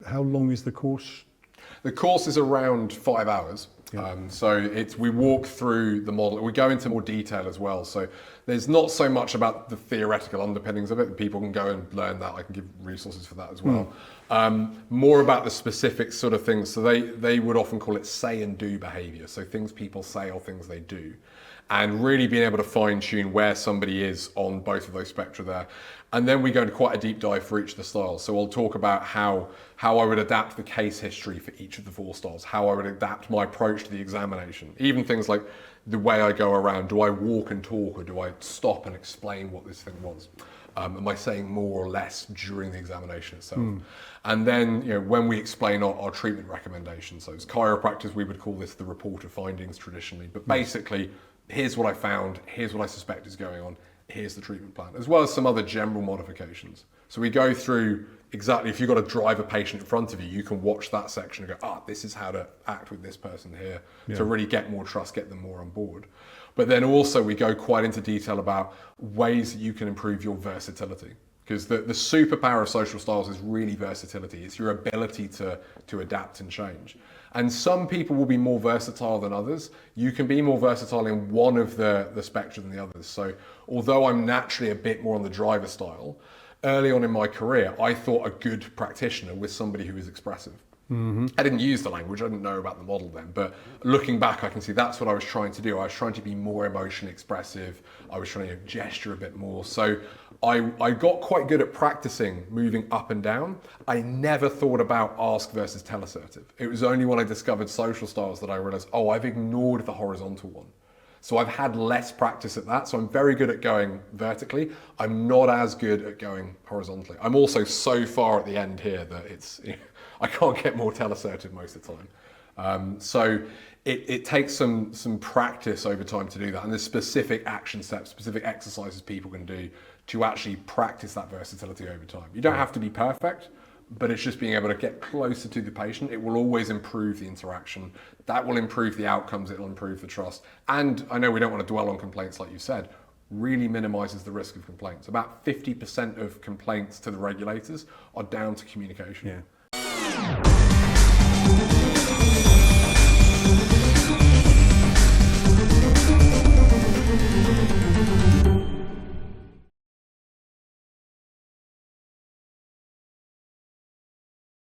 how long is the course? The course is around 5 hours. Yeah. We walk through the model. We go into more detail as well. So there's not so much about the theoretical underpinnings of it. People can go and learn that. I can give resources for that as well. More about the specific sort of things. So they would often call it say and do behavior. So things people say or things they do. And really being able to fine tune where somebody is on both of those spectra there. And then we go into quite a deep dive for each of the styles. So I'll talk about how I would adapt the case history for each of the 4 styles, how I would adapt my approach to the examination. Even things like the way I go around, do I walk and talk or do I stop and explain what this thing was? Am I saying more or less during the examination itself? And then, when we explain our treatment recommendations, so as chiropractors, we would call this the report of findings traditionally, but basically, here's what I found, here's what I suspect is going on, here's the treatment plan, as well as some other general modifications. So we go through exactly, if you've got to drive a patient in front of you, you can watch that section and go, this is how to act with this person here to really get more trust, get them more on board. But then also we go quite into detail about ways that you can improve your versatility. Because the superpower of social styles is really versatility. It's your ability to adapt and change. And some people will be more versatile than others. You can be more versatile in one of the spectrum than the others. So although I'm naturally a bit more on the driver style, early on in my career, I thought a good practitioner was somebody who was expressive. I didn't use the language, I didn't know about the model then, but looking back, I can see that's what I was trying to do. I was trying to be more emotionally expressive. I was trying to gesture a bit more. So I got quite good at practicing moving up and down. I never thought about ask versus tell assertive. It was only when I discovered social styles that I realized, I've ignored the horizontal one. So I've had less practice at that. So I'm very good at going vertically. I'm not as good at going horizontally. I'm also so far at the end here that I can't get more tell-assertive most of the time. So it takes some practice over time to do that. And there's specific action steps, specific exercises people can do to actually practice that versatility over time. You don't have to be perfect, but it's just being able to get closer to the patient. It will always improve the interaction. That will improve the outcomes. It'll improve the trust. And I know we don't want to dwell on complaints like you said, really minimizes the risk of complaints. About 50% of complaints to the regulators are down to communication. Yeah.